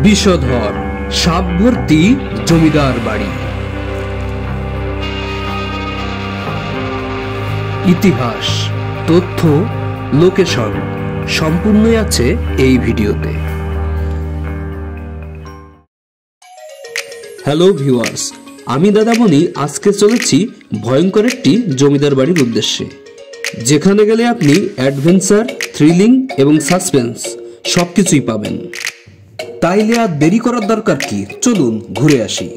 বিষধর সাপ ভর্তি জমিদার বাড়ি। ইতিহাস, তথ্য, লোকেশন সম্পূর্ণই আছে এই ভিডিওতে। হ্যালো ভিউয়ার্স, আমি দাদামণি আজকে চলেছি ভয়ঙ্কর একটি জমিদার বাড়ির উদ্দেশ্যে, যেখানে গেলে আপনি অ্যাডভেঞ্চার, থ্রিলিং এবং সাসপেন্স সবকিছুই পাবেন। তাইলে আর দেরি করার দরকার কি, চলুন ঘুরে আসি।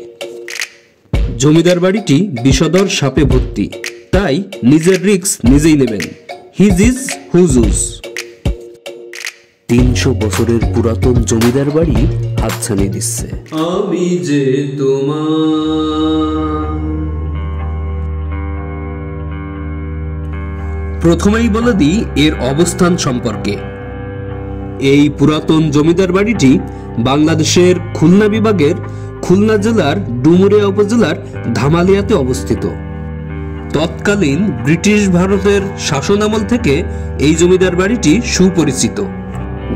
জমিদার বাড়িটি বিষধর সাপে ভর্তি, তাই নিজের রিস্ক নিজেই নেবেন। His is হুজুজ। 300 বছরের পুরাতন জমিদার বাড়ি হাতছানি দিচ্ছে। আমি যে তোমার। প্রথমেই বলে দিই এর অবস্থান সম্পর্কে। এই পুরাতন জমিদার বাড়িটি বাংলাদেশের খুলনা বিভাগের খুলনা জেলার ডুমুরিয়া উপজেলার ধামালিয়াতে অবস্থিত। তৎকালীন ব্রিটিশ ভারতের শাসনামল থেকে এই জমিদার বাড়িটি সুপরিচিত।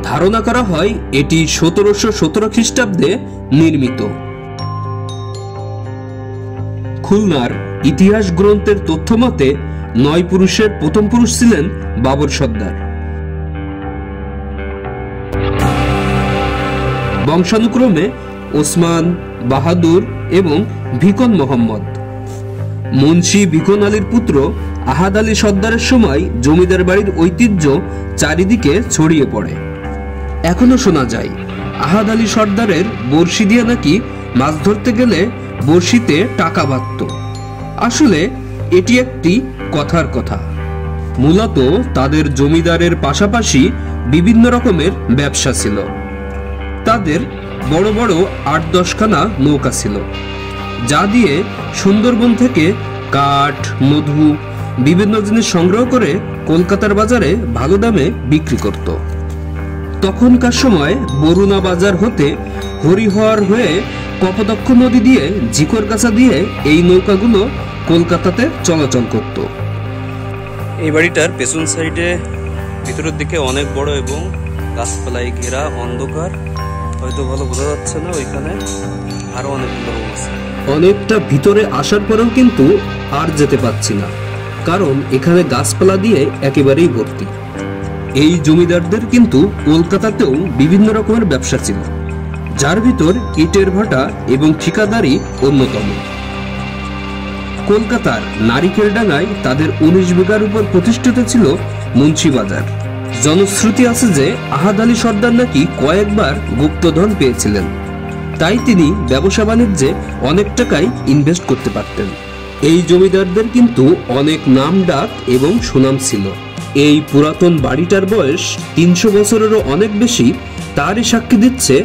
ধারণা করা হয় এটি 1717 খ্রিস্টাব্দে নির্মিত। খুলনার ইতিহাস গ্রন্থের তথ্য মতে 9 পুরুষের প্রথম পুরুষ ছিলেন বাবর সর্দার। বংশানুক্রমে ওসমান, বাহাদুর এবং ভিকন মোহাম্মদ। মুন্সি ভিকন আলীর পুত্র আহাদ আলী সর্দারের সময় জমিদার বাড়ির ঐতিহ্য চারিদিকে ছড়িয়ে পড়ে। এখনো শোনা যায় আহাদ আলী সর্দারের বড়শি দিয়ে নাকি মাছ ধরতে গেলে বড়শিতে টাকা বাঁধত। আসলে এটি একটি কথার কথা। মূলত তাদের জমিদারের পাশাপাশি বিভিন্ন রকমের ব্যবসা ছিল। তাদের বড় বড় 8-10 খানা নৌকা ছিল, যা দিয়ে সুন্দরবন থেকে কাঠ, মধু, বিভিন্ন জিনিস সংগ্রহ করে কলকাতার বাজারে ভালো দামে বিক্রি করত। তখনকার সময় বরুণা বাজার হতে হরিহর হয়ে কপোতাক্ষ নদী দিয়ে ঝিকরগাছা দিয়ে এই নৌকাগুলো কলকাতাতে চলাচল করত। এই বাড়িটার পেছন সাইডে ভিতরের দিকে অনেক বড় এবং গাছপালায় ঘেরা, অন্ধকার, হয়তো ভালো বোঝা যাচ্ছে না। ওইখানে আরো অনেকগুলো রুম আছে। অনেকটা ভিতরে আসার পরেও কিন্তু আর যেতে পারছি না, কারণ এখানে গাছপালা দিয়ে একেবারেই ভর্তি। এই জমিদারদের কিন্তু কলকাতাতেও বিভিন্ন রকমের ব্যবসা ছিল, যার ভিতর ইটের ভাটা এবং ঠিকাদারি অন্যতম। কলকাতার নারিকেলডাঙ্গায় তাদের 19 বিঘার উপর প্রতিষ্ঠিত ছিল মুন্সি বাজার। জনশ্রুতি আছে যে আহাদ আলী সর্দার নাকি কয়েকবার গুপ্তধন পেয়েছিলেন, তাই তিনি ব্যবসা বাণিজ্যে অনেক টাকাই ইনভেস্ট করতে পারতেন। এই জমিদারদের কিন্তু অনেক নাম ডাক এবং সুনাম ছিল। এই পুরাতন বাড়িটার বয়স 300 বছরেরও অনেক বেশি, তারই সাক্ষী দিচ্ছে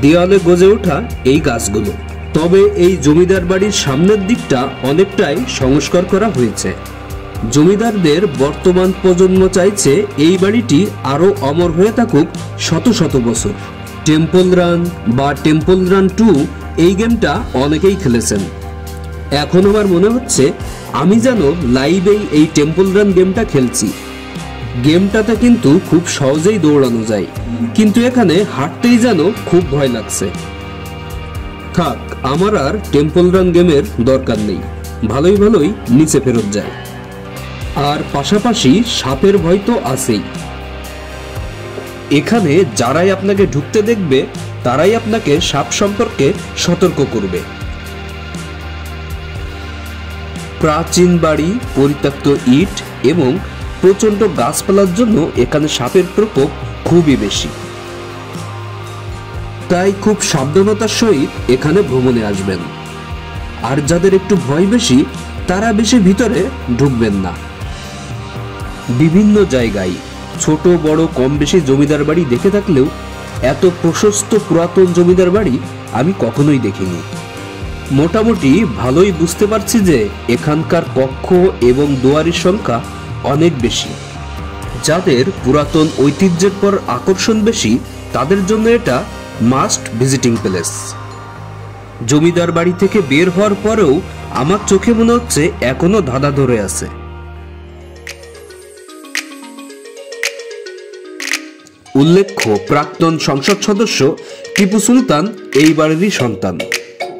দেওয়ালে গজে ওঠা এই গাছগুলো। তবে এই জমিদার বাড়ির সামনের দিকটা অনেকটাই সংস্কার করা হয়েছে। জমিদারদের বর্তমান প্রজন্ম চাইছে এই বাড়িটি আরো অমর হয়ে থাকুক শত শত বছর। টেম্পল রান বা টেম্পল রান 2 এই গেমটা অনেকেই খেলেছেন। এখন আমার মনে হচ্ছে আমি যেন লাইভেই এই টেম্পল রান গেমটা খেলছি। গেমটাতে কিন্তু খুব সহজেই দৌড়ানো যায়, কিন্তু এখানে হাঁটতেই যেন খুব ভয় লাগছে। থাক, আমার আর টেম্পল রান গেমের দরকার নেই, ভালোই ভালোই নিচে ফেরত যায়। আর পাশাপাশি সাপের ভয় তো আছেই। এখানে যারাই আপনাকে ঢুকতে দেখবে তারাই আপনাকে সাপ সম্পর্কে সতর্ক করবে। প্রাচীন বাড়ি, পরিত্যক্ত ইট এবং প্রচন্ড গাছপালার জন্য এখানে সাপের প্রকোপ খুবই বেশি। তাই খুব সাবধানতার সহিত এখানে ভ্রমণে আসবেন। আর যাদের একটু ভয় বেশি তারা বেশি ভিতরে ঢুকবেন না। বিভিন্ন জায়গায় ছোট বড় কম বেশি জমিদার বাড়ি দেখে থাকলেও এত প্রশস্ত পুরাতন জমিদার বাড়ি আমি কখনোই দেখিনি। মোটামুটি ভালোই বুঝতে পারছি যে এখানকার কক্ষ এবং দুয়ারের সংখ্যা অনেক বেশি। যাদের পুরাতন ঐতিহ্যের পর আকর্ষণ বেশি তাদের জন্য এটা মাস্ট ভিজিটিং প্লেস। জমিদার বাড়ি থেকে বের হওয়ার পরেও আমার চোখে মনে হচ্ছে এখনো ধাঁধা ধরে আছে। উল্লেখ্য প্রাক্তন সংসদ সদস্য টিপু সুলতান এই বাড়িরই সন্তান।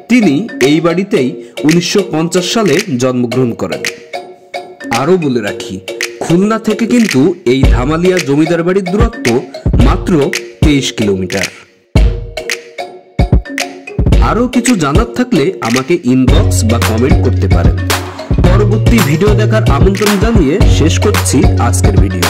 তিনি এই বাড়িতেই 1950 সালে জন্মগ্রহণ করেন। আরও বলে রাখি, খুলনা থেকে কিন্তু এই ধামালিয়া জমিদার বাড়ির দূরত্ব মাত্র 23 কিলোমিটার। আরও কিছু জানার থাকলে আমাকে ইনবক্স বা কমেন্ট করতে পারেন। পরবর্তী ভিডিও দেখার আমন্ত্রণ জানিয়ে শেষ করছি আজকের ভিডিও।